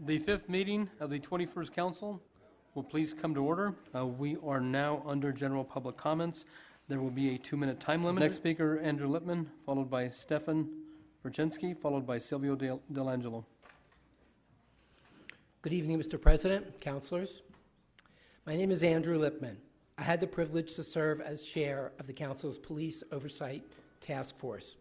The fifth meeting of the 21st Council will please come to order. We are now under general public comments. There will be a 2-minute time limit. Next speaker, Andrew Lippman, followed by Stefan Brzezinski, followed by Silvio Delangelo. Good evening, Mr. President, councilors. My name is Andrew Lippman. I had the privilege to serve as chair of the Council's Police Oversight Task Force.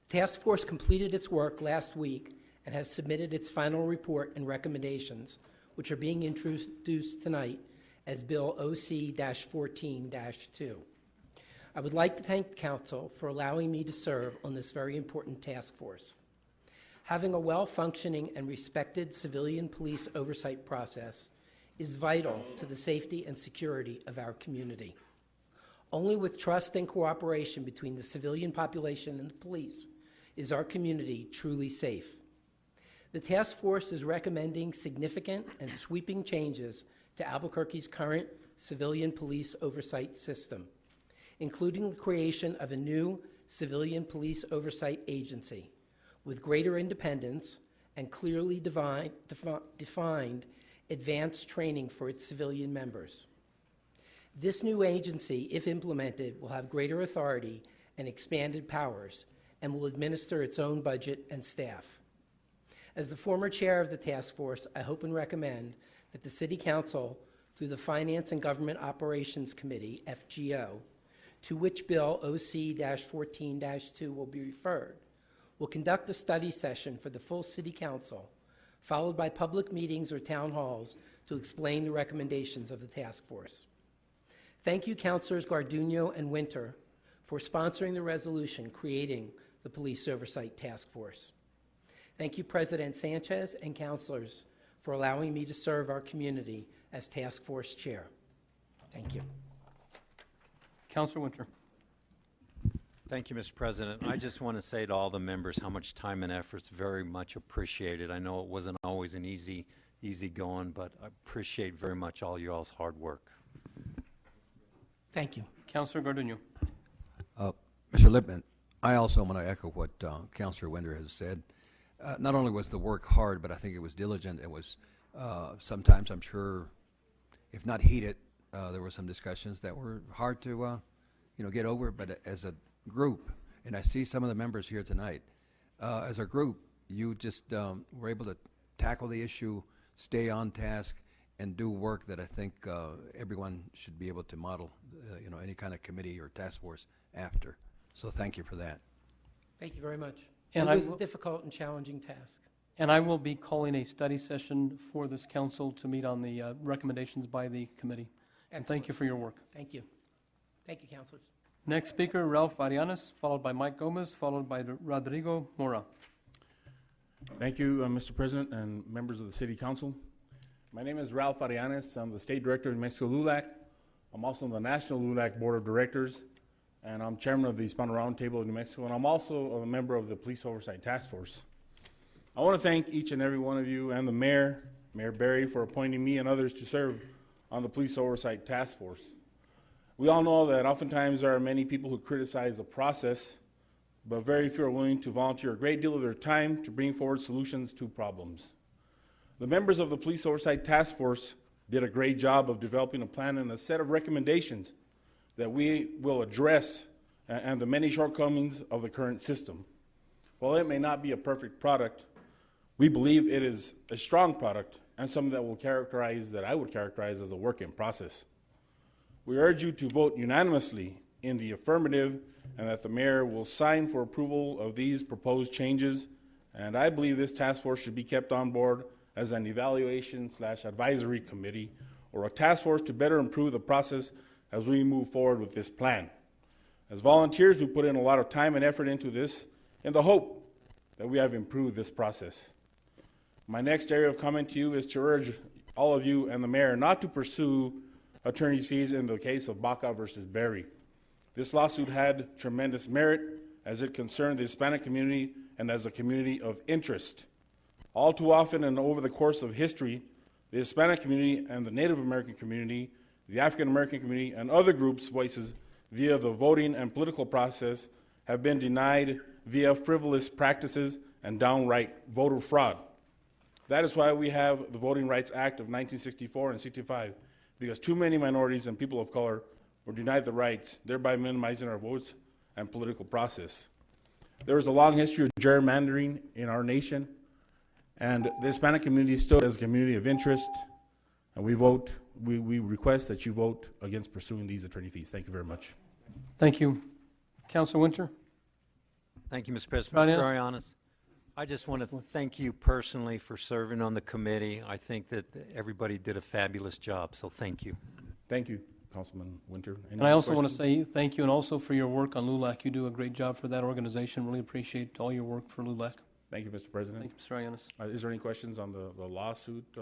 The task force completed its work last week and has submitted its final report and recommendations, which are being introduced tonight as Bill OC-14-2. I would like to thank the Council for allowing me to serve on this very important task force. Having a well-functioning and respected civilian police oversight process is vital to the safety and security of our community. Only with trust and cooperation between the civilian population and the police is our community truly safe. The task force is recommending significant and sweeping changes to Albuquerque's current civilian police oversight system, including the creation of a new civilian police oversight agency with greater independence and clearly defined advanced training for its civilian members. This new agency, if implemented, will have greater authority and expanded powers and will administer its own budget and staff. As the former chair of the task force, I hope and recommend that the City Council, through the Finance and Government Operations Committee, FGO, to which Bill OC-14-2 will be referred, will conduct a study session for the full City Council, followed by public meetings or town halls to explain the recommendations of the task force. Thank you, Councilors Garduño and Winter, for sponsoring the resolution creating the Police Oversight Task Force. Thank you, President Sanchez and Councilors, for allowing me to serve our community as Task Force Chair. Thank you. Councilor Winter. Thank you, Mr. President. I just want to say to all the members how much time and effort is very much appreciated. I know it wasn't always an easy going, but I appreciate very much all you all's hard work. Thank you. Councilor Garduño. Mr. Lippman, I also want to echo what Councilor Winder has said. Not only was the work hard, but I think it was diligent. It was sometimes, I'm sure, if not heated, there were some discussions that were hard to get over, but as a group, and I see some of the members here tonight, as a group, you just were able to tackle the issue, stay on task, and do work that I think everyone should be able to model, any kind of committee or task force after. So thank you for that. Thank you very much. And it was a difficult and challenging task. And I will be calling a study session for this council to meet on the recommendations by the committee. And thank you for your work. Thank you. Thank you, Councilors. Next speaker, Ralph Arianes, followed by Mike Gomez, followed by Rodrigo Mora. Thank you, Mr. President and members of the City Council. My name is Ralph Arianes. I'm the State Director of New Mexico LULAC. I'm also on the National LULAC Board of Directors, and I'm Chairman of the Hispano Roundtable of New Mexico, and I'm also a member of the Police Oversight Task Force. I want to thank each and every one of you and the Mayor, Mayor Berry, for appointing me and others to serve on the Police Oversight Task Force. We all know that oftentimes there are many people who criticize the process, but very few are willing to volunteer a great deal of their time to bring forward solutions to problems. The members of the Police Oversight Task Force did a great job of developing a plan and a set of recommendations that we will address and the many shortcomings of the current system. While it may not be a perfect product, we believe it is a strong product and something that I would characterize as a work in process. We urge you to vote unanimously in the affirmative and that the mayor will sign for approval of these proposed changes. And I believe this task force should be kept on board as an evaluation/advisory committee or a task force to better improve the process as we move forward with this plan. As volunteers, we put in a lot of time and effort into this in the hope that we have improved this process. My next area of comment to you is to urge all of you and the mayor not to pursue attorney's fees in the case of Baca versus Berry. This lawsuit had tremendous merit as it concerned the Hispanic community and as a community of interest. All too often and over the course of history, the Hispanic community and the Native American community, the African American community, and other groups' voices via the voting and political process have been denied via frivolous practices and downright voter fraud. That is why we have the Voting Rights Act of 1964 and 65, because too many minorities and people of color were denied the rights, thereby minimizing our votes and political process. There is a long history of gerrymandering in our nation, and the Hispanic community still is a community of interest, and we request that you vote against pursuing these attorney fees. Thank you very much. Thank you. Councilor Winter? Thank you, Mr. President. Arias? Mr. Arias, I just want to thank you personally for serving on the committee. I think that everybody did a fabulous job, so thank you. Thank you, Councilman Winter. Any And I also want to questions? say thank you, and also for your work on LULAC. You do a great job for that organization. Really appreciate all your work for LULAC. Thank you, Mr. President. Thank you, Mr. Ayanes. Is there any questions on the lawsuit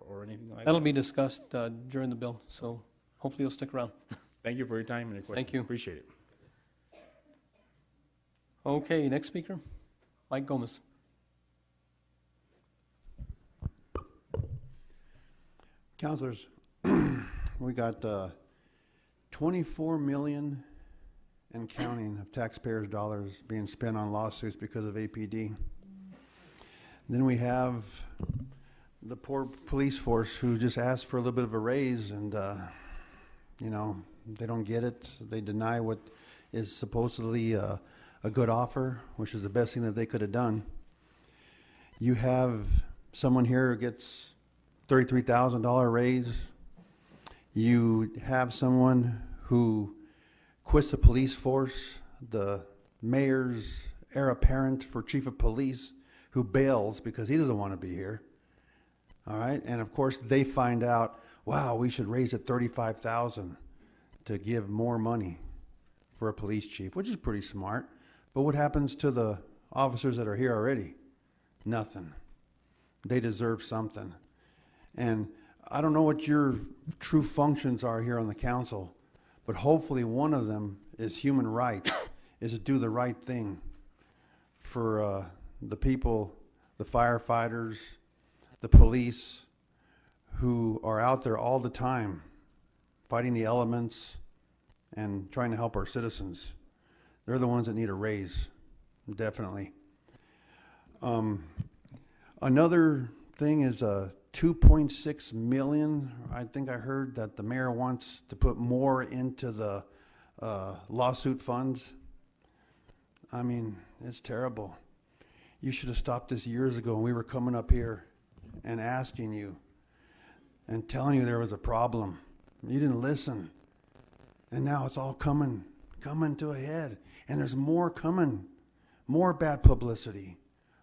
or anything like That'll that? be discussed during the bill, so hopefully you'll stick around. Thank you for your time and your questions. Thank you. Appreciate it. Okay, next speaker, Mike Gomez. Councilors, we got 24 million and counting of taxpayers' dollars being spent on lawsuits because of APD. Then we have the poor police force who just asked for a little bit of a raise, and you know, they don't get it. They deny what is supposedly a good offer, which is the best thing that they could have done. You have someone here who gets $33,000 raise. You have someone who quits the police force, the mayor's heir apparent for chief of police, who bails because he doesn't want to be here. All right, and of course they find out, wow, we should raise it $35,000 to give more money for a police chief, which is pretty smart. But what happens to the officers that are here already? Nothing. They deserve something. And I don't know what your true functions are here on the council, but hopefully one of them is human rights, is to do the right thing for the people, the firefighters, the police, who are out there all the time fighting the elements and trying to help our citizens. They're the ones that need a raise, definitely. Another thing is 2.6 million. I think I heard that the mayor wants to put more into the lawsuit funds. I mean, it's terrible. You should have stopped this years ago when we were coming up here and asking you and telling you there was a problem. You didn't listen. And now it's all coming to a head. And there's more coming, more bad publicity,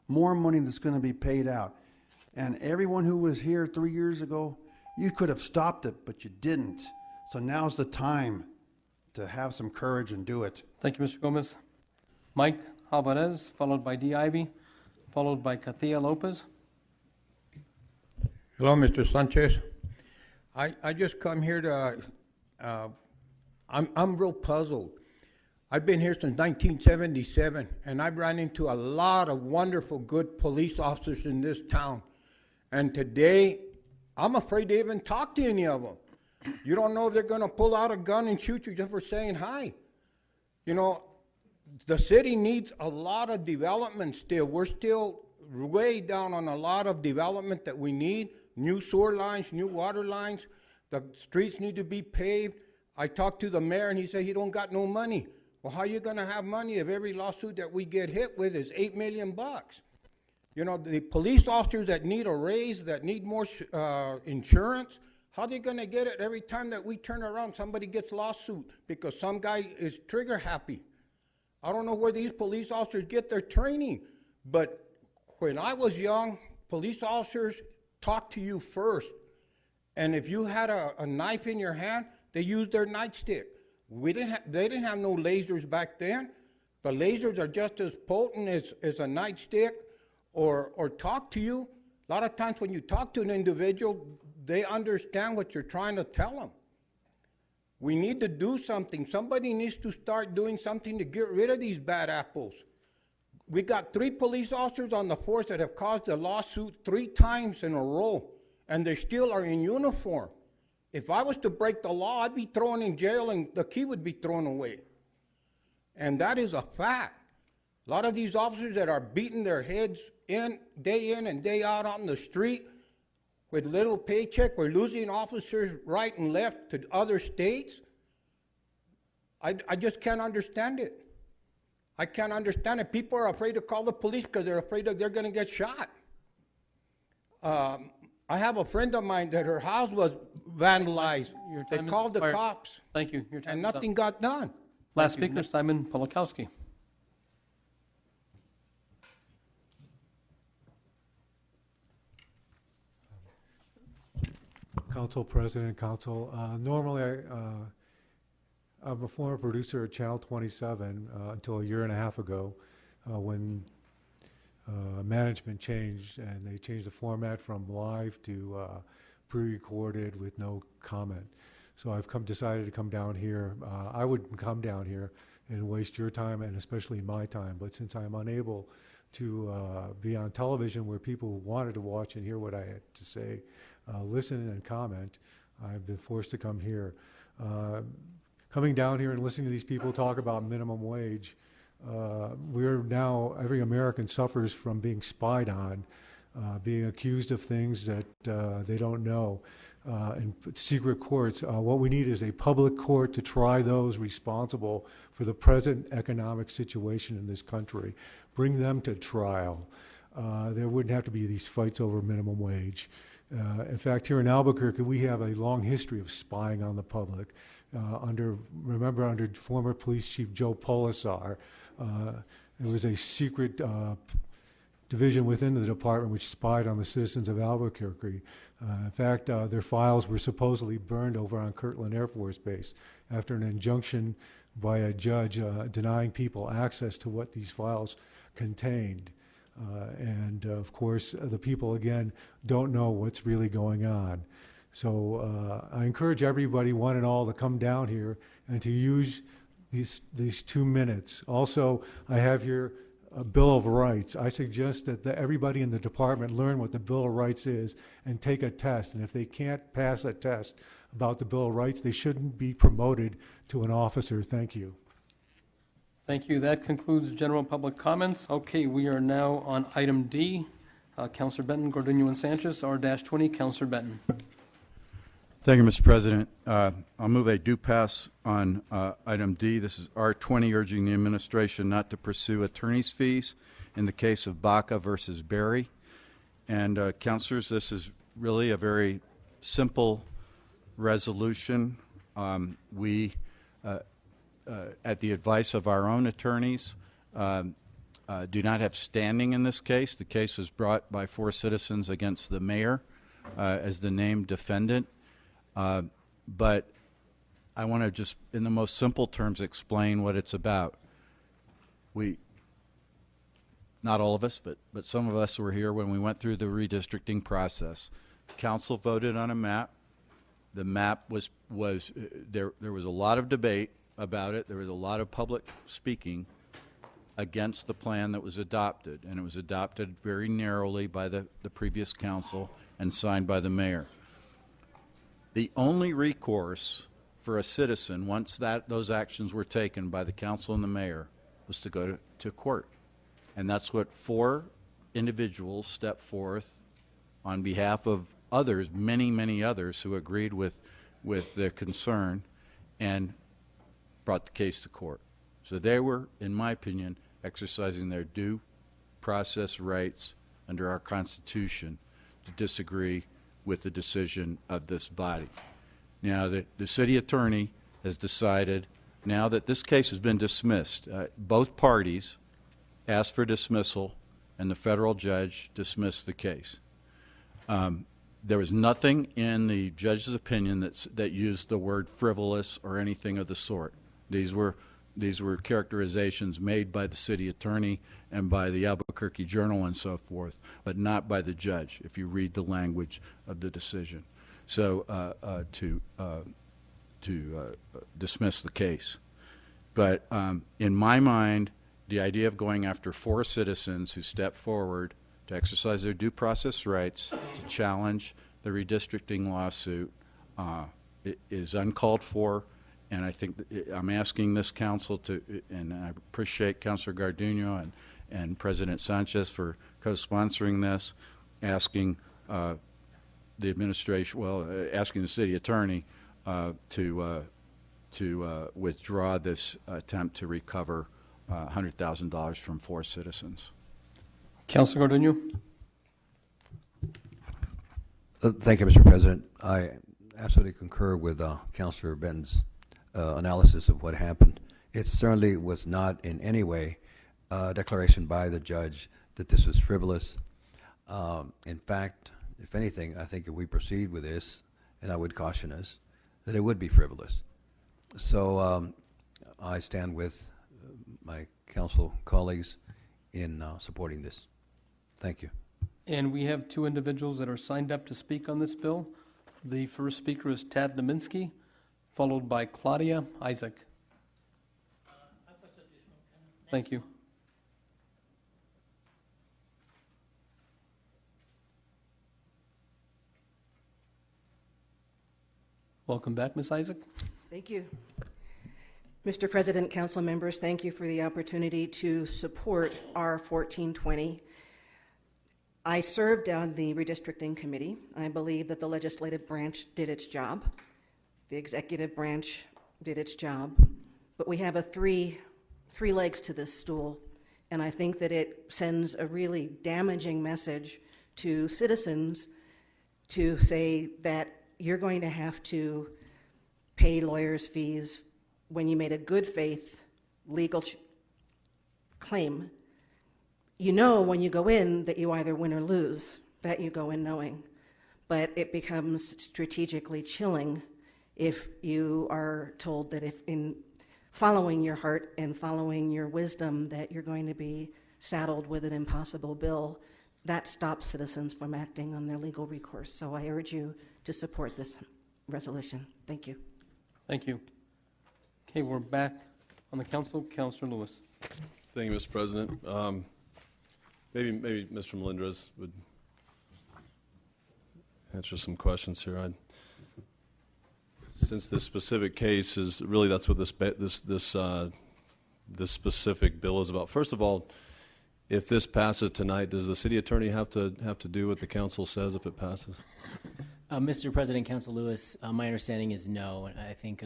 more money that's going to be paid out. And everyone who was here 3 years ago, you could have stopped it, but you didn't. So now's the time to have some courage and do it. Thank you, Mr. Gomez. Mike Alvarez, followed by D. Ivy, followed by Katia Lopez. Hello, Mr. Sanchez. I just come here to, I'm real puzzled. I've been here since 1977, and I've run into a lot of wonderful, good police officers in this town. And today, I'm afraid to even talk to any of them. You don't know if they're going to pull out a gun and shoot you just for saying hi. You know, the city needs a lot of development still. We're still way down on a lot of development that we need. New sewer lines, new water lines. The streets need to be paved. I talked to the mayor, and he said he don't got no money. Well, how are you going to have money if every lawsuit that we get hit with is $8 million? You know, the police officers that need a raise, that need more insurance, how are they going to get it every time that we turn around, somebody gets lawsuit because some guy is trigger happy? I don't know where these police officers get their training, but when I was young, police officers talked to you first. And if you had a knife in your hand, they used their nightstick. They didn't have no lasers back then. The lasers are just as potent as a nightstick or talk to you. A lot of times when you talk to an individual, they understand what you're trying to tell them. We need to do something. Somebody needs to start doing something to get rid of these bad apples. We got 3 police officers on the force that have caused a lawsuit 3 times in a row, and they still are in uniform. If I was to break the law, I'd be thrown in jail and the key would be thrown away. And that is a fact. A lot of these officers that are beating their heads in and day out on the street with little paycheck, we're losing officers right and left to other states. I just can't understand it. I can't understand it. People are afraid to call the police because they're afraid that they're going to get shot. I have a friend of mine that her house was vandalized. Your They time is called the expired. cops, Thank you. Your time and is up. nothing got done. Last speaker, Simon Polakowski. Council President, Council. Normally, I'm a former producer at Channel 27 until a year and a half ago when management changed and they changed the format from live to pre-recorded with no comment. So I've decided to come down here. I wouldn't come down here and waste your time and especially my time, but since I'm unable to be on television where people wanted to watch and hear what I had to say, listen and comment, I've been forced to come here. Coming down here and listening to these people talk about minimum wage, we're now, every American suffers from being spied on, being accused of things that they don't know. In secret courts, what we need is a public court to try those responsible for the present economic situation in this country. Bring them to trial. There wouldn't have to be these fights over minimum wage. In fact, here in Albuquerque, we have a long history of spying on the public. Under former police chief Joe Polisar, there was a secret division within the department which spied on the citizens of Albuquerque. In fact, their files were supposedly burned over on Kirtland Air Force Base after an injunction by a judge denying people access to what these files contained. And of course, the people, again, don't know what's really going on. So I encourage everybody, one and all, to come down here and to use these 2 minutes. Also, I have here a Bill of Rights. I suggest that everybody in the department learn what the Bill of Rights is and take a test. And if they can't pass a test about the Bill of Rights, they shouldn't be promoted to an officer. Thank you. Thank you. That concludes general public comments. Okay, we are now on item D. Councilor Benton, Gordillo, and Sanchez, R-20. Councilor Benton. Thank you, Mr. President. I'll move a due pass on item D. This is R20, urging the administration not to pursue attorney's fees in the case of Baca versus Berry. And councilors, this is really a very simple resolution. We, at the advice of our own attorneys, do not have standing in this case. The case was brought by 4 citizens against the mayor as the named defendant. But I want to just, in the most simple terms, explain what it's about. Not all of us, but some of us were here when we went through the redistricting process. Council voted on a map. The map was there was a lot of debate about it. There was a lot of public speaking against the plan that was adopted, and it was adopted very narrowly by the previous council and signed by the mayor. The only recourse for a citizen, once those actions were taken by the council and the mayor, was to go to court. And that's what 4 individuals stepped forth on behalf of others, many, many others who agreed with their concern and brought the case to court. So they were, in my opinion, exercising their due process rights under our Constitution to disagree with the decision of this body. Now, the city attorney has decided, now that this case has been dismissed, both parties asked for dismissal, and the federal judge dismissed the case. There was nothing in the judge's opinion that used the word frivolous or anything of the sort. These were characterizations made by the city attorney and by the Albuquerque Journal and so forth, but not by the judge, if you read the language of the decision. So to dismiss the case. But in my mind, the idea of going after 4 citizens who stepped forward to exercise their due process rights to challenge the redistricting lawsuit is uncalled for And I think I'm asking this council to, and I appreciate Councilor Garduno and President Sanchez for co-sponsoring this, asking the administration, asking the city attorney to withdraw this attempt to recover $100,000 from 4 citizens. Councilor Garduno? Thank you, Mr. President. I absolutely concur with Councilor Benton's analysis of what happened. It certainly was not in any way a declaration by the judge that this was frivolous. In fact, if anything, I think if we proceed with this, and I would caution us, that it would be frivolous. So I stand with my council colleagues in supporting this. Thank you. And we have 2 individuals that are signed up to speak on this bill. The first speaker is Tad Naminsky, followed by Claudia Isaac. Thank you. Welcome back, Ms. Isaac. Thank you. Mr. President, council members, thank you for the opportunity to support R 1420. I served on the redistricting committee. I believe that the legislative branch did its job. The executive branch did its job. But we have three legs to this stool, and I think that it sends a really damaging message to citizens to say that you're going to have to pay lawyers' fees when you made a good faith legal claim. You know when you go in that you either win or lose, that you go in knowing. But it becomes strategically chilling if you are told that if in following your heart and following your wisdom that you're going to be saddled with an impossible bill. That stops citizens from acting on their legal recourse. So I urge you to support this resolution. Thank you. Thank you. Okay, we're back on the council. Councilor Lewis. Thank you, Mr. President. Maybe Mr. Melendrez would answer some questions here. Since this specific case is really that's what this specific bill is about. First of all, if this passes tonight, does the city attorney have to do what the council says if it passes? Mr. President, Council Lewis, my understanding is no. And I think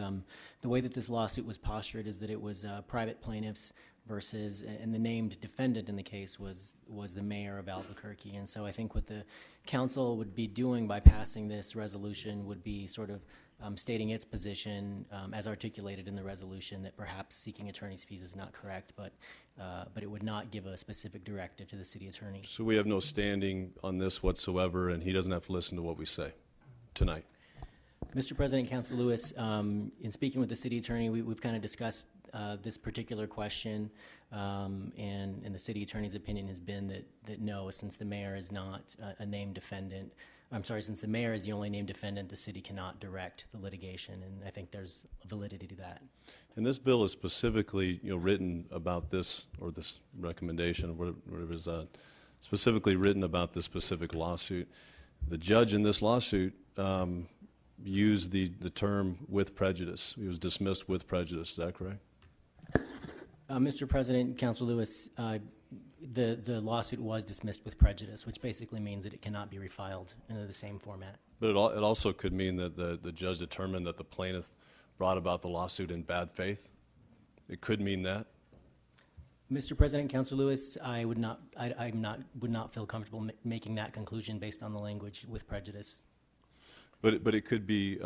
the way that this lawsuit was postured is that it was private plaintiffs versus, and the named defendant in the case was the mayor of Albuquerque. And so I think what the council would be doing by passing this resolution would be sort of stating its position as articulated in the resolution that perhaps seeking attorney's fees is not correct, but it would not give a specific directive to the city attorney. So we have no standing on this whatsoever, and he doesn't have to listen to what we say tonight. Mr. President, Council Lewis, in speaking with the city attorney, we've kind of discussed this particular question, and the city attorney's opinion has been that no, since the mayor is not a named defendant, since the mayor is the only named defendant, the city cannot direct the litigation, and I think there's validity to that. And this bill is specifically, written about this, or this recommendation, or whatever is specifically written about this specific lawsuit. The judge in this lawsuit used the term "with prejudice." He was dismissed with prejudice. Is that correct? Mr. President, Council Lewis, the lawsuit was dismissed with prejudice, which basically means that it cannot be refiled into the same format. But it also could mean that the judge determined that the plaintiff brought about the lawsuit in bad faith. It could mean that. Mr. President, Council Lewis, I would not feel comfortable making that conclusion based on the language "with prejudice." But it could be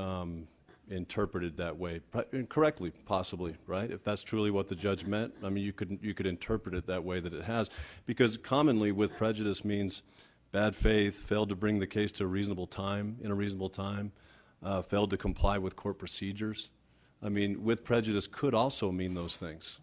interpreted that way, correctly, possibly, right? If that's truly what the judge meant, I mean, you could interpret it that way that it has, because commonly "with prejudice" means bad faith, failed to bring the case to a reasonable time, in a reasonable time, failed to comply with court procedures. I mean, "with prejudice" could also mean those things.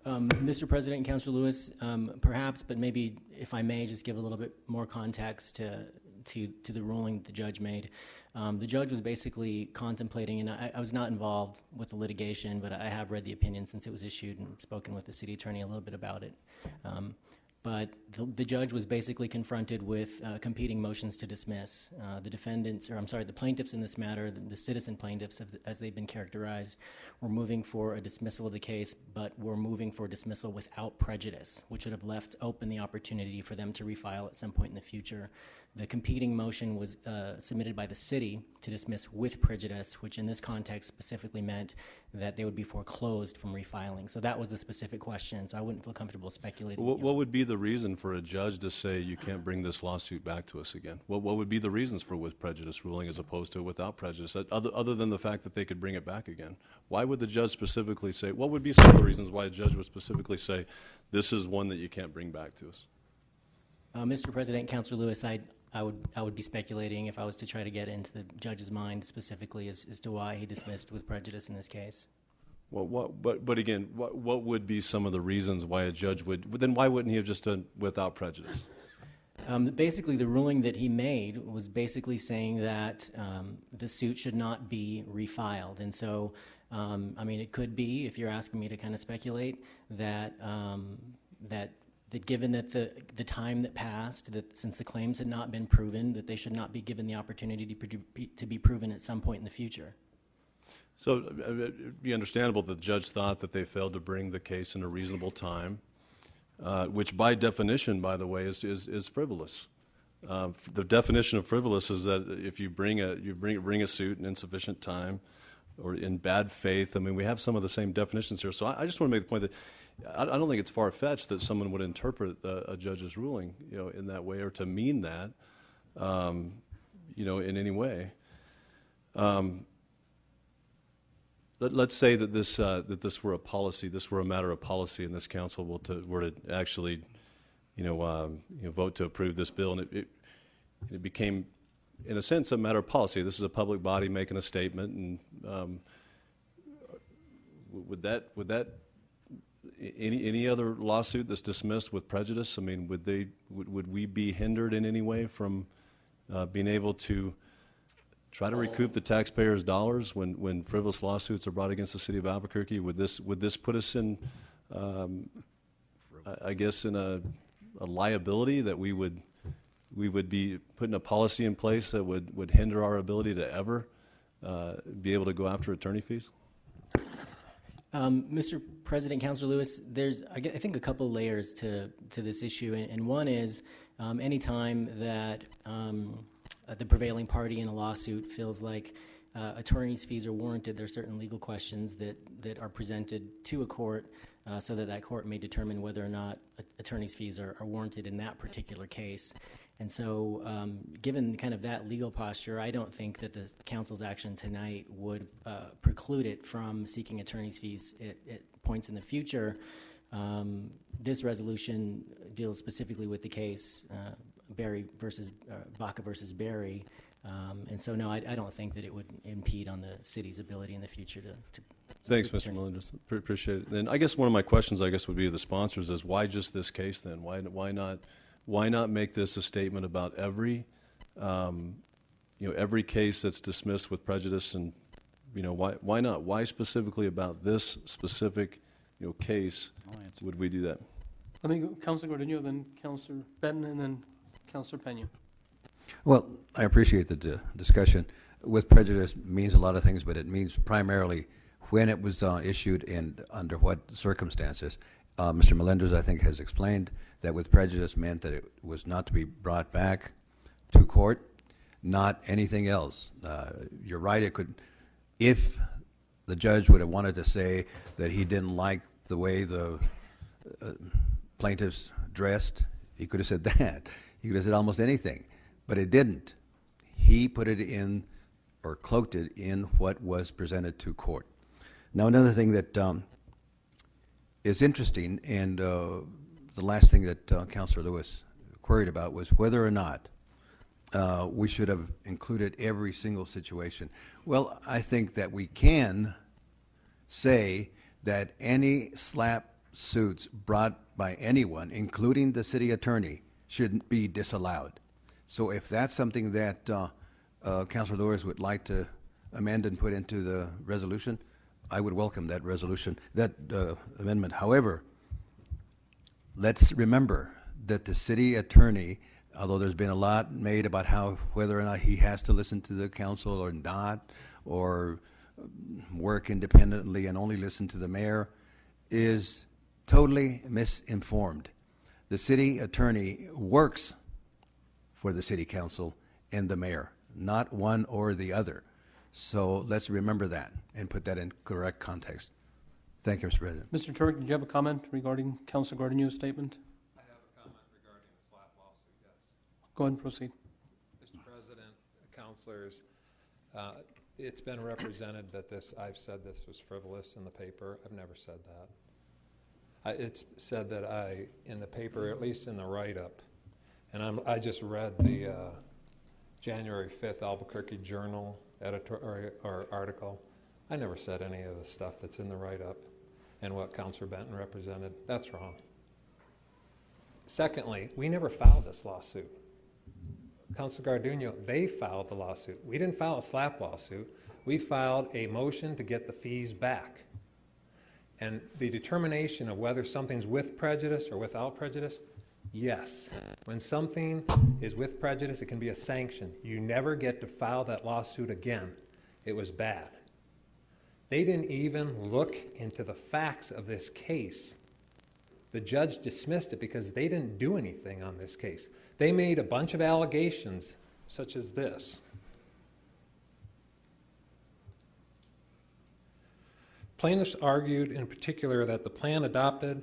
Mr. President and Councilor Lewis, perhaps, but maybe if I may just give a little bit more context to the ruling the judge made. The judge was basically contemplating, and I was not involved with the litigation, but I have read the opinion since it was issued and spoken with the city attorney a little bit about it. but the judge was basically confronted with competing motions to dismiss. The plaintiffs in this matter, the citizen plaintiffs, as they've been characterized, were moving for a dismissal of the case, but were moving for dismissal without prejudice, which would have left open the opportunity for them to refile at some point in the future. The competing motion was submitted by the city to dismiss with prejudice, which in this context specifically meant that they would be foreclosed from refiling. So that was the specific question, so I wouldn't feel comfortable speculating. What would be the reason for a judge to say you can't bring this lawsuit back to us again? What would be the reasons for with prejudice ruling as opposed to without prejudice, other than the fact that they could bring it back again? Why would the judge specifically say, what would be some of the reasons why a judge would specifically say, this is one that you can't bring back to us? Mr. President, Councilor Lewis, I would be speculating if I was to try to get into the judge's mind specifically as to why he dismissed with prejudice in this case. Well, but again, what would be some of the reasons why a judge would, then why wouldn't he have just done without prejudice? Basically, the ruling that he made was basically saying that the suit should not be refiled. And so, I mean, it could be, if you're asking me to kind of speculate, that given that the time that passed, that since the claims had not been proven, that they should not be given the opportunity to be proven at some point in the future. So it'd be understandable that the judge thought that they failed to bring the case in a reasonable time, which by definition, by the way, is frivolous. The definition of frivolous is that if you bring a suit in insufficient time or in bad faith. I mean, we have some of the same definitions here. So I just want to make the point that I don't think it's far-fetched that someone would interpret a judge's ruling, in that way, or to mean that, in any way. Let's say that this were a policy, this were a matter of policy, and this council were to actually, vote to approve this bill, and it became, in a sense, a matter of policy. This is a public body making a statement, and would that any other lawsuit that's dismissed with prejudice? I mean, would we be hindered in any way from being able to try to recoup the taxpayers' dollars when frivolous lawsuits are brought against the city of Albuquerque? Would this put us in, I guess, in a liability that we would be putting a policy in place that would hinder our ability to ever be able to go after attorney fees? Mr. President, Councilor Lewis, there's, I think, a couple layers to this issue, and one is any time that the prevailing party in a lawsuit feels like attorney's fees are warranted, there are certain legal questions that are presented to a court so that court may determine whether or not attorney's fees are warranted in that particular case. And so given kind of that legal posture, I don't think that the council's action tonight would preclude it from seeking attorney's fees at points in the future. This resolution deals specifically with the case Berry versus Baca versus Berry, and so no, I don't think that it would impede on the city's ability in the future to Thanks, Mr. Melendez. Appreciate it. Then I guess one of my questions, would be to the sponsors is why just this case then? Why not make this a statement about every case that's dismissed with prejudice, and why not? Why specifically about this specific case would we do that? Let me go, Councilor Gordillo, then Councilor Benton, and then Councilor Pena. Well, I appreciate the discussion. With prejudice means a lot of things, but it means primarily when it was issued and under what circumstances. Mr. Melendez, I think, has explained that with prejudice meant that it was not to be brought back to court, not anything else. You're right, it could, if the judge would have wanted to say that he didn't like the way the plaintiffs dressed, he could have said that. He could have said almost anything, but it didn't. He put it in, or cloaked it in, what was presented to court. Now, another thing that is interesting, and the last thing that Councilor Lewis queried about was whether or not we should have included every single situation. Well, I think that we can say that any SLAPP suits brought by anyone, including the city attorney, should be disallowed. So if that's something that Councilor Lewis would like to amend and put into the resolution, I would welcome that amendment. However, let's remember that the city attorney, although there's been a lot made about whether or not he has to listen to the council or not, or work independently and only listen to the mayor, is totally misinformed. The city attorney works for the city council and the mayor, not one or the other. So let's remember that and put that in correct context. Thank you, Mr. President. Mr. Turek, did you have a comment regarding Councilor Gardeno's statement? I have a comment regarding the slap lawsuit, yes. Go ahead and proceed. Mr. President, councilors, it's been represented that I've said this was frivolous in the paper. I've never said that. It's said that in the paper, at least in the write-up, and I just read the January 5th Albuquerque Journal article. I never said any of the stuff that's in the write-up and what Councilor Benton represented. That's wrong. Secondly, we never filed this lawsuit. Councilor Gardeno, they filed the lawsuit. We didn't file a slap lawsuit. We filed a motion to get the fees back. And the determination of whether something's with prejudice or without prejudice, yes. When something is with prejudice, it can be a sanction. You never get to file that lawsuit again. It was bad. They didn't even look into the facts of this case. The judge dismissed it because they didn't do anything on this case. They made a bunch of allegations, such as this. Plaintiffs argued in particular that the plan adopted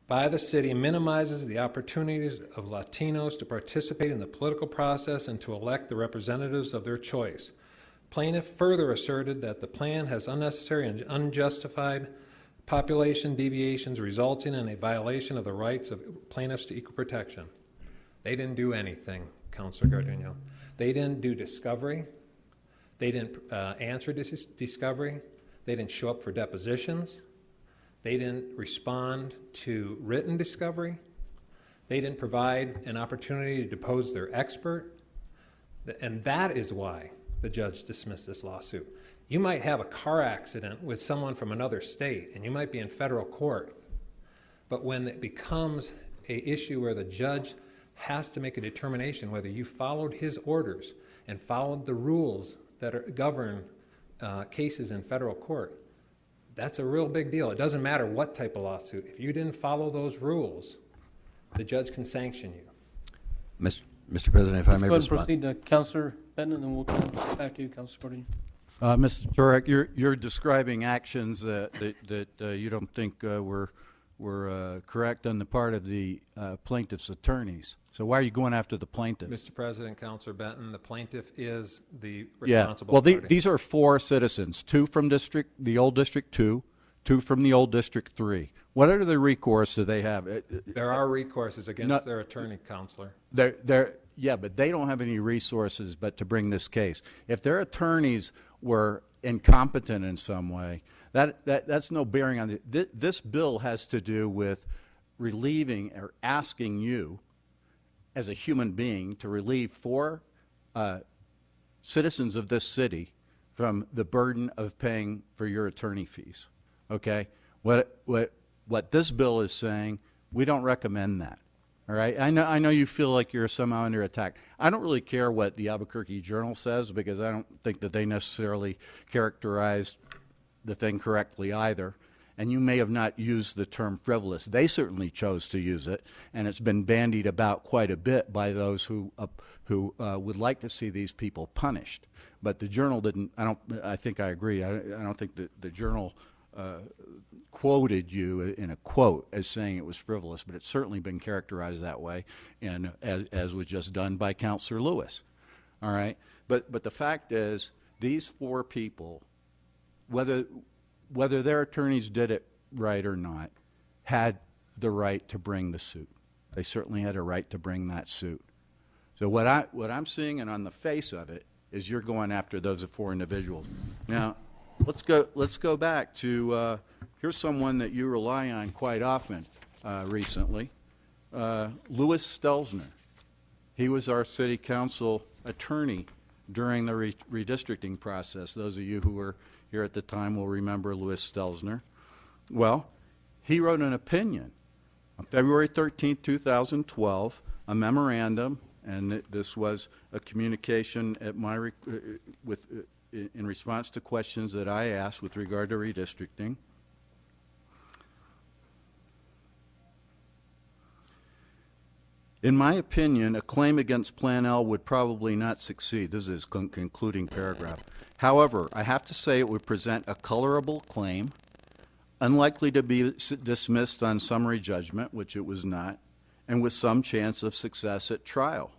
by the city minimizes the opportunities of Latinos to participate in the political process and to elect the representatives of their choice. Plaintiff further asserted that the plan has unnecessary and unjustified population deviations resulting in a violation of the rights of plaintiffs to equal protection. They didn't do anything, Councilor Gardeno. They didn't do discovery. They didn't answer discovery. They didn't show up for depositions. They didn't respond to written discovery. They didn't provide an opportunity to depose their expert. And that is why the judge dismissed this lawsuit. You might have a car accident with someone from another state, and you might be in federal court. But when it becomes an issue where the judge has to make a determination whether you followed his orders and followed the rules that govern cases in federal court, that's a real big deal. It doesn't matter what type of lawsuit. If you didn't follow those rules, the judge can sanction you. Mr. President, if I may respond. Let's go ahead and proceed to Councilor Benton, and then we'll come back to you, Councilor Gardeno. Mr. Turek, you're describing actions that you don't think were correct on the part of the plaintiff's attorneys. So why are you going after the plaintiff? Mr. President, Councilor Benton, the plaintiff is the Yeah. responsible Well, party. these are 4 citizens, 2 from the old District 2, 2 from the old District 3. What are the recourse that they have? There are recourses against their attorney, Councilor. Yeah, but they don't have any resources but to bring this case. If their attorneys were incompetent in some way, that's no bearing on it. This bill has to do with relieving or asking you as a human being to relieve 4 citizens of this city from the burden of paying for your attorney fees. Okay? What this bill is saying, we don't recommend that. All right? I know you feel like you're somehow under attack. I don't really care what the Albuquerque Journal says, because I don't think that they necessarily characterized the thing correctly either. And you may have not used the term frivolous. They certainly chose to use it, and it's been bandied about quite a bit by those who would like to see these people punished. But the Journal didn't. I think I agree. I don't think that the Journal quoted you in a quote as saying it was frivolous, but it's certainly been characterized that way, and as was just done by Councilor Lewis. All right, but the fact is, these 4 people, whether their attorneys did it right or not, had the right to bring the suit. They certainly had a right to bring that suit. So what I'm seeing, and on the face of it, is you're going after those 4 individuals. Now, let's go back to here's someone that you rely on quite often recently, Louis Stelzner. He was our city council attorney during the redistricting process. Those of you who were here at the time will remember Louis Stelzner. Well, he wrote an opinion, On February 13, 2012, a memorandum, and this was a communication at my in response to questions that I asked with regard to redistricting. In my opinion, a claim against Plan L would probably not succeed. This is concluding paragraph. However, I have to say it would present a colorable claim, unlikely to be dismissed on summary judgment, which it was not, and with some chance of success at trial.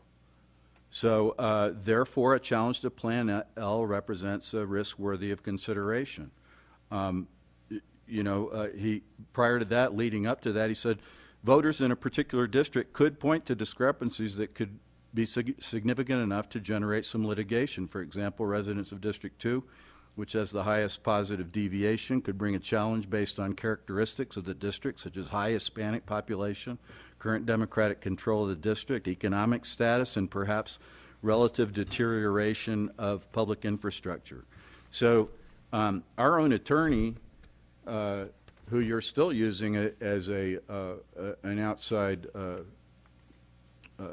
So, therefore, a challenge to Plan L represents a risk worthy of consideration. Prior to that, leading up to that, he said, voters in a particular district could point to discrepancies that could be significant enough to generate some litigation. For example, residents of District 2, which has the highest positive deviation, could bring a challenge based on characteristics of the district, such as high Hispanic population, current Democratic control of the district, economic status, and perhaps relative deterioration of public infrastructure. So our own attorney, who you're still using as an outside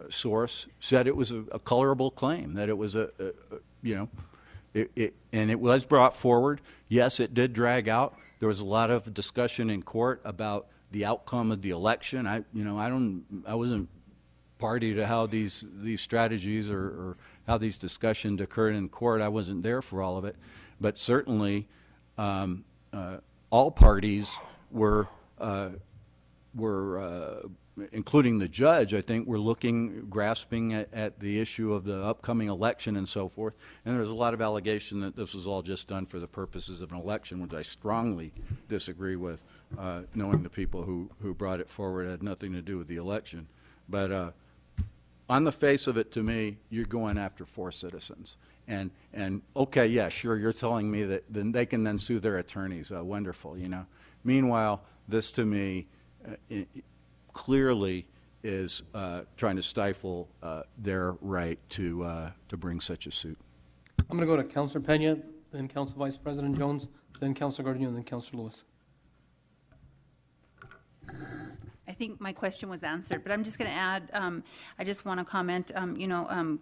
source, said it was a colorable claim, that it was and it was brought forward. Yes, it did drag out. There was a lot of discussion in court about the outcome of the election. I wasn't party to how these strategies or how these discussions occurred in court. I wasn't there for all of it, but certainly all parties were including the judge, I think, were grasping at the issue of the upcoming election and so forth. And there's a lot of allegation that this was all just done for the purposes of an election, which I strongly disagree with, knowing the people who brought it forward had nothing to do with the election. But on the face of it, to me, you're going after 4 citizens. And okay, yeah, sure, you're telling me that then they can then sue their attorneys. Wonderful, Meanwhile, this to me clearly is trying to stifle their right to bring such a suit. I'm going to go to Councilor Pena, then Council Vice President Jones, then Councilor Gardino, and then Councilor Lewis. I think my question was answered, but I'm just going to add, I just want to comment,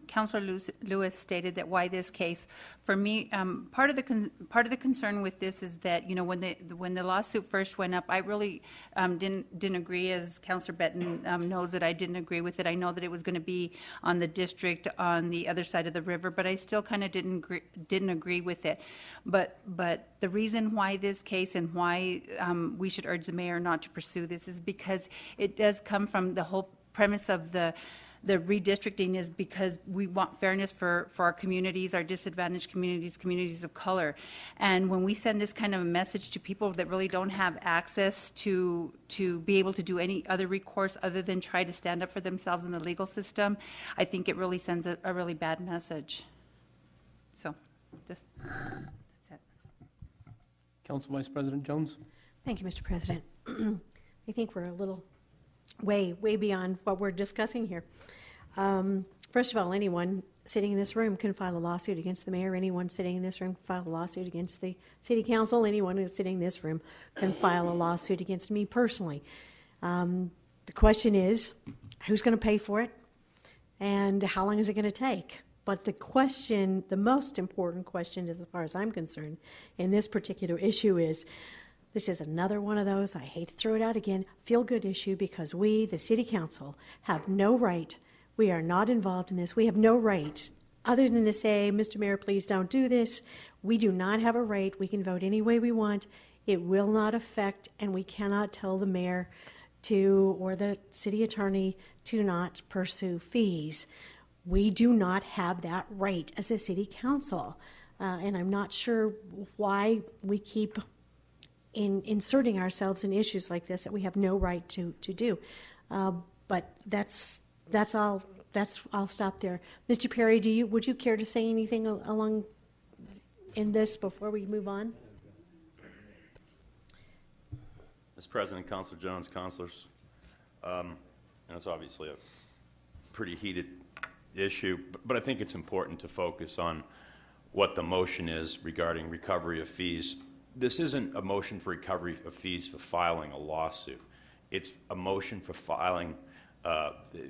Councilor Lewis stated that why this case. For me, part of the concern with this is that, when the lawsuit first went up, I really didn't agree, as Councilor Benton knows that I didn't agree with it. I know that it was going to be on the district on the other side of the river, but I still kind of didn't agree with it. But the reason why this case and why we should urge the mayor not to pursue this is because it does come from the whole premise of the redistricting is because we want fairness for our communities, our disadvantaged communities, communities of color. And when we send this kind of a message to people that really don't have access to be able to do any other recourse other than try to stand up for themselves in the legal system, I think it really sends a really bad message. So, that's it. Council Vice President Jones. Thank you, Mr. President. I think we're a little way beyond what we're discussing here. First of all, anyone sitting in this room can file a lawsuit against the mayor. Anyone sitting in this room can file a lawsuit against the city council. Anyone who's sitting in this room can file a lawsuit against me personally. The question is, who's going to pay for it, and how long is it going to take? But the most important question, as far as I'm concerned, in this particular issue is, this is another one of those, I hate to throw it out again, feel-good issue, because we, the city council, have no right. We are not involved in this. We have no right other than to say, Mr. Mayor, please don't do this. We do not have a right. We can vote any way we want. It will not affect, and we cannot tell the mayor or the city attorney to not pursue fees. We do not have that right as a city council. And I'm not sure why we keep inserting ourselves in issues like this that we have no right to do. But that's all. I'll stop there. Mr. Perry, would you care to say anything along in this before we move on? Mr. President, Councilor Jones, councilors, and it's obviously a pretty heated issue, but I think it's important to focus on what the motion is regarding recovery of fees. This isn't a motion for recovery of fees for filing a lawsuit. it's a motion for filing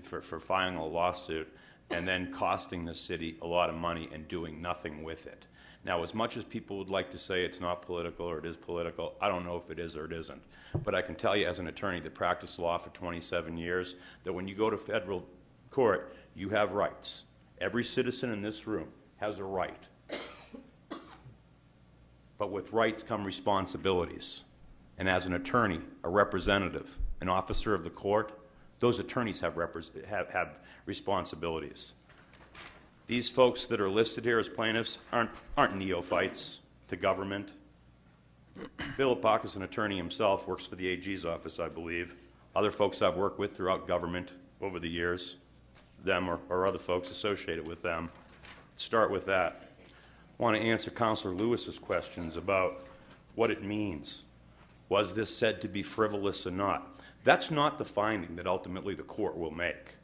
for filing a lawsuit and then costing the city a lot of money and doing nothing with it. Now, as much as people would like to say it's not political or it is political, I don't know if it is or it isn't. But I can tell you as an attorney that practiced law for 27 years that when you go to federal court, you have rights. Every citizen in this room has a right. But with rights come responsibilities. And as an attorney, a representative, an officer of the court, those attorneys have responsibilities. These folks that are listed here as plaintiffs aren't neophytes to government. Philip Bach is an attorney himself, works for the AG's office, I believe. Other folks I've worked with throughout government over the years, them or other folks associated with them. Let's start with that. I want to answer Councilor Lewis's questions about what it means. Was this said to be frivolous or not? That's not the finding that ultimately the court will make.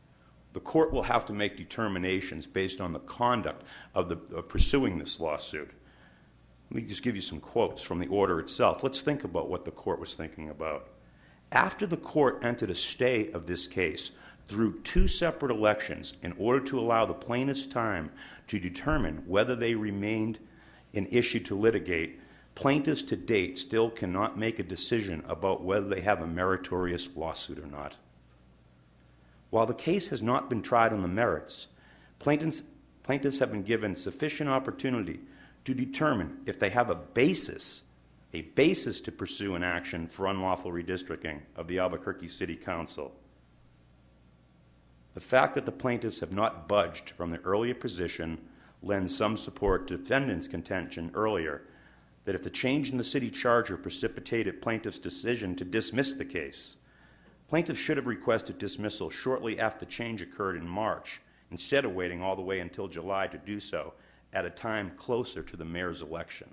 The court will have to make determinations based on the conduct of pursuing this lawsuit. Let me just give you some quotes from the order itself. Let's think about what the court was thinking about. After the court entered a stay of this case through 2 separate elections in order to allow the plaintiffs time to determine whether they remained an issue to litigate, plaintiffs to date still cannot make a decision about whether they have a meritorious lawsuit or not. While the case has not been tried on the merits, plaintiffs have been given sufficient opportunity to determine if they have a basis to pursue an action for unlawful redistricting of the Albuquerque City Council. The fact that the plaintiffs have not budged from their earlier position lends some support to defendants' contention earlier that if the change in the city charter precipitated plaintiffs' decision to dismiss the case, plaintiffs should have requested dismissal shortly after the change occurred in March, instead of waiting all the way until July to do so at a time closer to the mayor's election.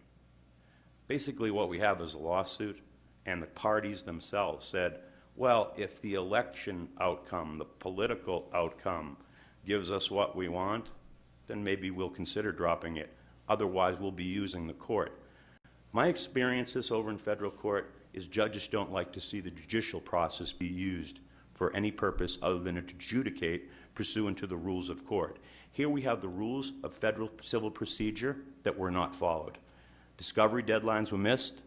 Basically, what we have is a lawsuit, and the parties themselves said, well, if the election outcome, the political outcome, gives us what we want, then maybe we'll consider dropping it. Otherwise, we'll be using the court. My experiences over in federal court is judges don't like to see the judicial process be used for any purpose other than to adjudicate pursuant to the rules of court. Here we have the rules of federal civil procedure that were not followed. Discovery deadlines were missed.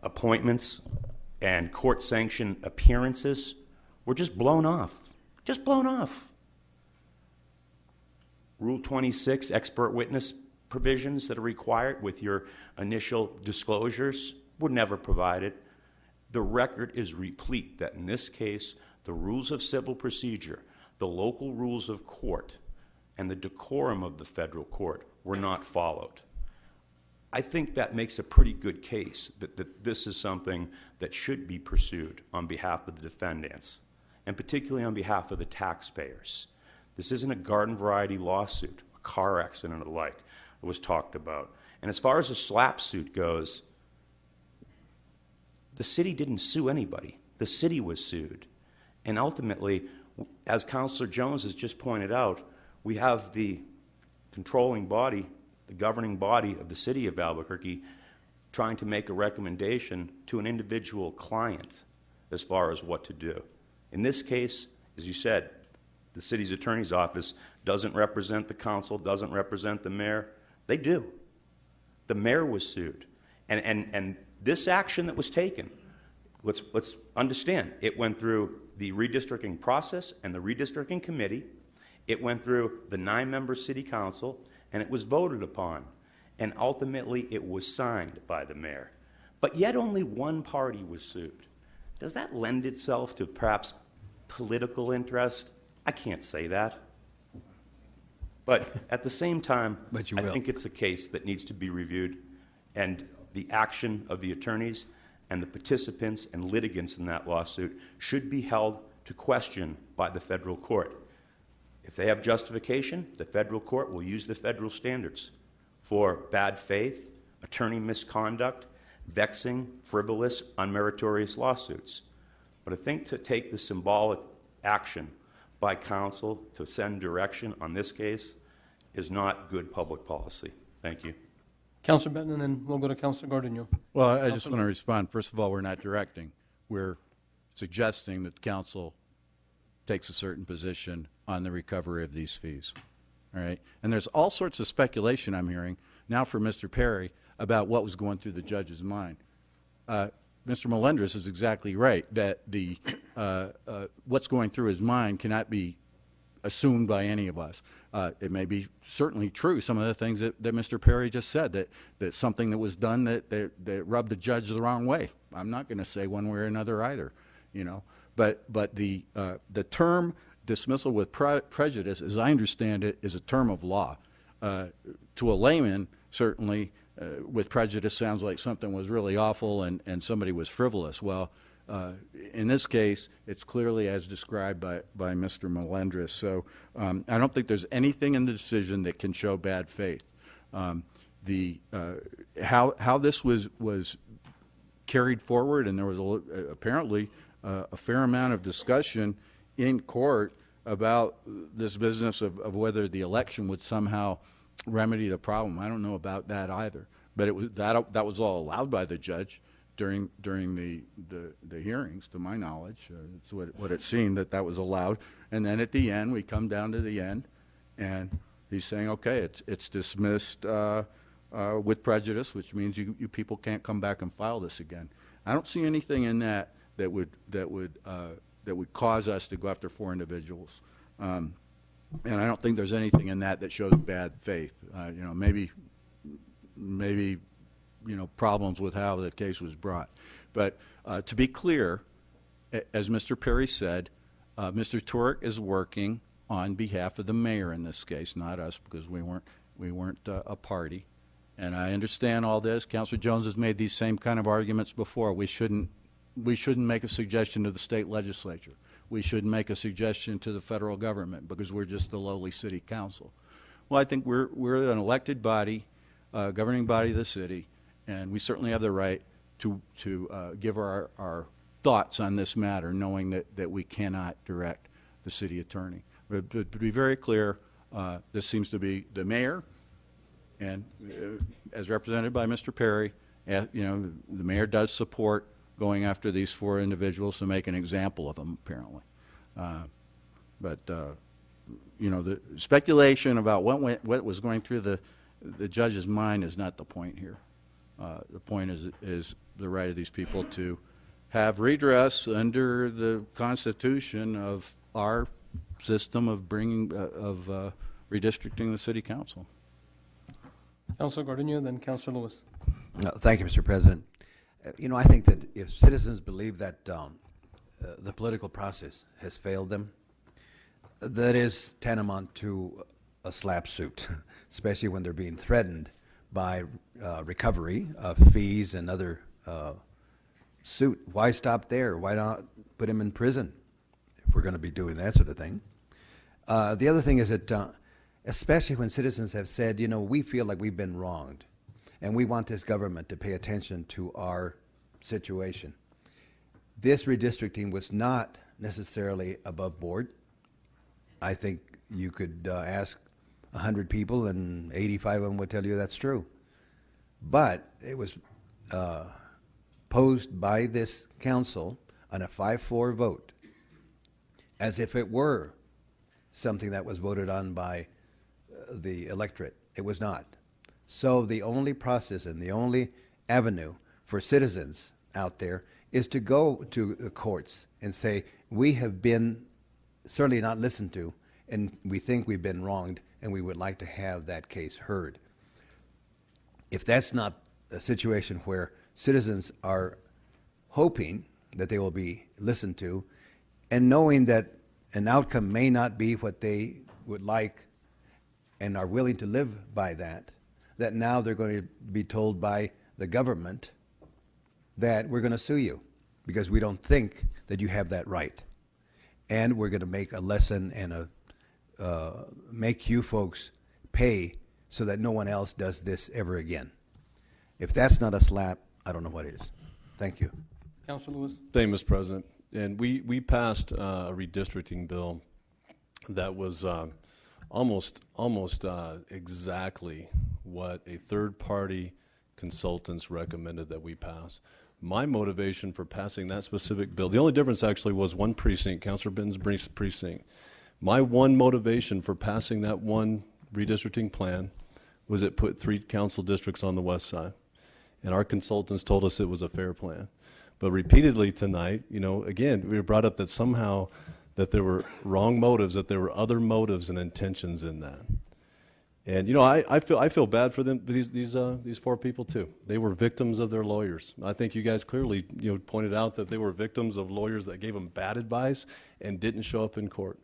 Appointments and court-sanctioned appearances were just blown off. Just blown off. Rule 26, expert witness provisions that are required with your initial disclosures were never provided. The record is replete that in this case, the rules of civil procedure, the local rules of court, and the decorum of the federal court were not followed. I think that makes a pretty good case that this is something that should be pursued on behalf of the defendants, and particularly on behalf of the taxpayers. This isn't a garden variety lawsuit, a car accident or the like that was talked about. And as far as a slap suit goes, the city didn't sue anybody. The city was sued. And ultimately, as Councilor Jones has just pointed out, we have the controlling body, the governing body of the city of Albuquerque trying to make a recommendation to an individual client as far as what to do. In this case, as you said, the city's attorney's office doesn't represent the council, doesn't represent the mayor. They do. The mayor was sued. And this action that was taken, let's understand, it went through the redistricting process and the redistricting committee. It went through the 9-member city council, and it was voted upon. And ultimately, it was signed by the mayor. But yet only one party was sued. Does that lend itself to perhaps political interest? I can't say that. But at the same time, I think it's a case that needs to be reviewed, and the action of the attorneys and the participants and litigants in that lawsuit should be held to question by the federal court. If they have justification, the federal court will use the federal standards for bad faith, attorney misconduct, vexing, frivolous, unmeritorious lawsuits. But I think to take the symbolic action by council to send direction on this case is not good public policy. Thank you. Councilor Benton, and then we'll go to Councilor Gardino. Well, I just want to respond. First of all, we're not directing. We're suggesting that the council takes a certain position on the recovery of these fees. All right? And there's all sorts of speculation I'm hearing now from Mr. Perry about what was going through the judge's mind. Mr. Melendres is exactly right that the what's going through his mind cannot be assumed by any of us. It may be certainly true, some of the things that Mr. Perry just said, that something that was done that rubbed the judge the wrong way. I'm not going to say one way or another either, you know. But the term dismissal with prejudice, as I understand it, is a term of law. To a layman, certainly, with prejudice sounds like something was really awful and somebody was frivolous. Well, in this case, it's clearly as described by Mr. Melendres. So I don't think there's anything in the decision that can show bad faith. How this was carried forward, and there was apparently a fair amount of discussion in court about this business of whether the election would somehow remedy the problem. I don't know about that either, but it was that was all allowed by the judge during the hearings, to my knowledge. It's what it seemed that was allowed. And then at the end, we come down to the end, and he's saying, okay, it's dismissed with prejudice, which means you people can't come back and file this again. I don't see anything in that would cause us to go after 4 individuals. And I don't think there's anything in that shows bad faith. You know, maybe problems with how the case was brought. But to be clear, as Mr. Perry said, Mr. Turek is working on behalf of the mayor in this case, not us, because we weren't a party. And I understand all this. Councilor Jones has made these same kind of arguments before. We shouldn't make a suggestion to the state legislature. We shouldn't make a suggestion to the federal government because we're just the lowly city council. Well, I think we're an elected body, governing body of the city, and we certainly have the right to give our thoughts on this matter, knowing that we cannot direct the city attorney. But to be very clear, this seems to be the mayor, and as represented by Mr. Perry, you know, the mayor does support going after these 4 individuals to make an example of them, apparently. You know, the speculation about what was going through the judge's mind is not the point here. The point is the right of these people to have redress under the Constitution of our system of redistricting the city council. Councilor Gardenia, then Councilor Lewis. Thank you, Mr. President. You know, I think that if citizens believe that the political process has failed them, that is tantamount to a slap suit, especially when they're being threatened by recovery of fees and other suit. Why stop there? Why not put him in prison if we're going to be doing that sort of thing? The other thing is that, especially when citizens have said, you know, we feel like we've been wronged, and we want this government to pay attention to our situation. This redistricting was not necessarily above board. I think you could ask 100 people and 85 of them would tell you that's true. But it was posed by this council on a 5-4 vote as if it were something that was voted on by the electorate. It was not. So the only process and the only avenue for citizens out there is to go to the courts and say, we have been certainly not listened to, and we think we've been wronged, and we would like to have that case heard. If that's not a situation where citizens are hoping that they will be listened to, and knowing that an outcome may not be what they would like and are willing to live by that now they're going to be told by the government that we're going to sue you because we don't think that you have that right. And we're going to make a lesson and make you folks pay so that no one else does this ever again. If that's not a slap, I don't know what is. Thank you. Councilor Lewis. Thank you, Mr. President. And we passed a redistricting bill that was almost exactly what a third-party consultants recommended that we pass. my motivation for passing that specific bill, the only difference actually was one precinct, Councilor Benton's precinct. My one motivation for passing that one redistricting plan was it put 3 council districts on the west side. And our consultants told us it was a fair plan. But repeatedly tonight, you know, again, we were brought up that somehow that there were wrong motives, that there were other motives and intentions in that. And you know, I feel bad for them, these 4 people too. They were victims of their lawyers. I think you guys clearly, you know, pointed out that they were victims of lawyers that gave them bad advice and didn't show up in court.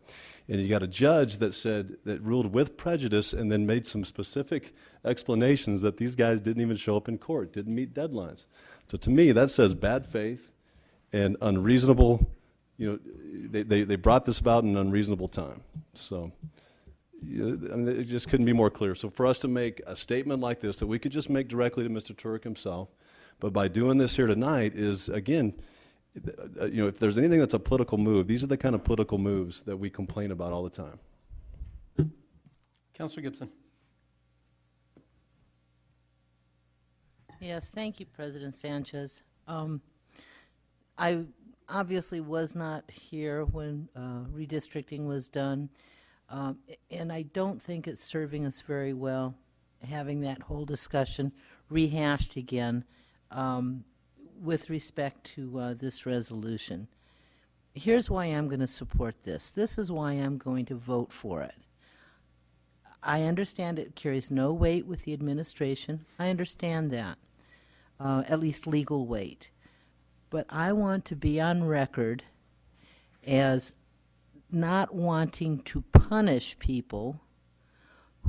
And you got a judge that ruled with prejudice and then made some specific explanations that these guys didn't even show up in court, didn't meet deadlines. So to me, that says bad faith and unreasonable. You know, they brought this about in an unreasonable time. So. I mean, it just couldn't be more clear. So for us to make a statement like this that we could just make directly to Mr. Turek himself, but by doing this here tonight is, again, you know, if there's anything that's a political move, these are the kind of political moves that we complain about all the time. Councilor Gibson. Yes, thank you, President Sanchez. I obviously was not here when redistricting was done. And I don't think it's serving us very well, having that whole discussion rehashed again with respect to this resolution. Here's why I'm going to support this. This is why I'm going to vote for it. I understand it carries no weight with the administration. I understand that, at least legal weight. But I want to be on record as not wanting to punish people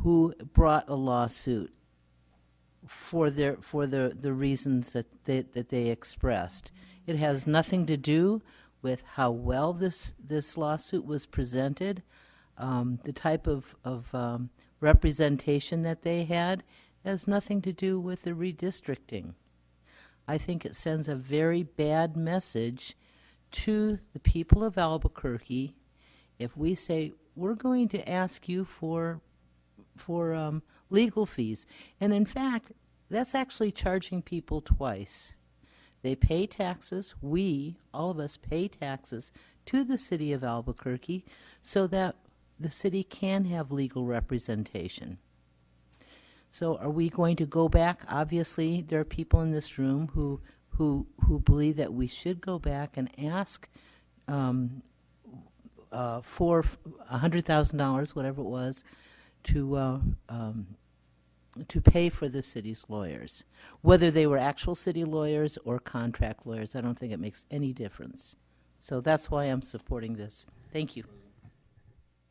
who brought a lawsuit for the reasons that they expressed. It has nothing to do with how well this lawsuit was presented, the type of representation that they had. It has nothing to do with the redistricting. I think it sends a very bad message to the people of Albuquerque if we say we're going to ask you for legal fees. And in fact, that's actually charging people twice. They pay taxes, all of us pay taxes to the city of Albuquerque so that the city can have legal representation. So are we going to go back? Obviously, there are people in this room who believe that we should go back and ask for $100,000, whatever it was, to pay for the city's lawyers. Whether they were actual city lawyers or contract lawyers, I don't think it makes any difference. So that's why I'm supporting this. Thank you.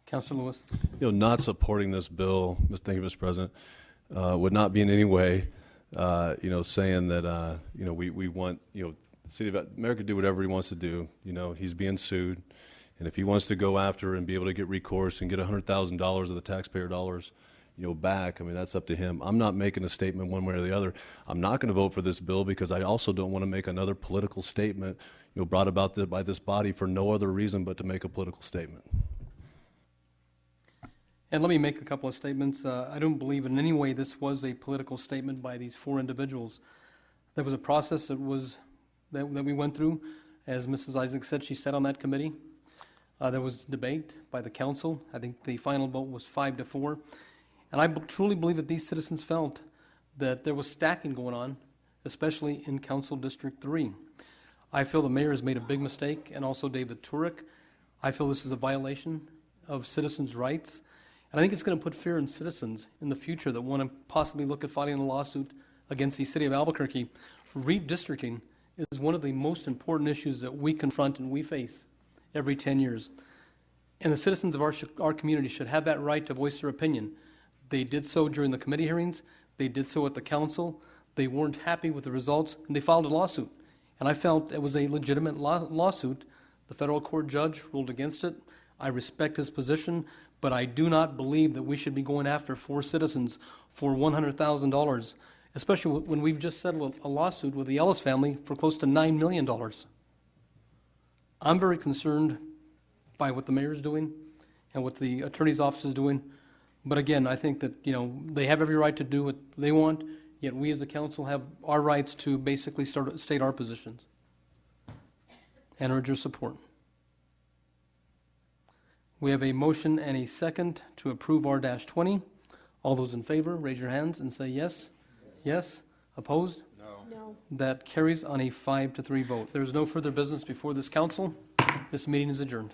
Councilor Lewis. You know, not supporting this bill, thank you, Mr. President, would not be in any way, you know, saying that, you know, we want, you know, the city of America to do whatever he wants to do. You know, he's being sued. And if he wants to go after and be able to get recourse and get $100,000 of the taxpayer dollars, you know, back, I mean, that's up to him. I'm not making a statement one way or the other. I'm not going to vote for this bill because I also don't want to make another political statement, you know, brought about by this body for no other reason but to make a political statement. And let me make a couple of statements. I don't believe in any way this was a political statement by these 4 individuals. There was a process that we went through. As Mrs. Isaac said, she sat on that committee. There was debate by the council. I think the final vote was 5-4. And I truly believe that these citizens felt that there was stacking going on, especially in Council District 3. I feel the mayor has made a big mistake, and also David Turek. I feel this is a violation of citizens' rights. And I think it's going to put fear in citizens in the future that want to possibly look at filing a lawsuit against the city of Albuquerque. Redistricting is one of the most important issues that we confront and we face every 10 years. And the citizens of our community should have that right to voice their opinion. They did so during the committee hearings. They did so at the council. They weren't happy with the results, and they filed a lawsuit. And I felt it was a legitimate lawsuit. The federal court judge ruled against it. I respect his position, but I do not believe that we should be going after 4 citizens for $100,000, especially when we've just settled a lawsuit with the Ellis family for close to $9 million. I'm very concerned by what the mayor's doing and what the attorney's office is doing. But again, I think that, you know, they have every right to do what they want, Yet we as a council have our rights to basically state our positions and urge your support. We have a motion and a second to approve R-20. All those in favor, raise your hands and say yes. Yes. Opposed? No. That carries on a 5-3 vote. There is no further business before this council. This meeting is adjourned.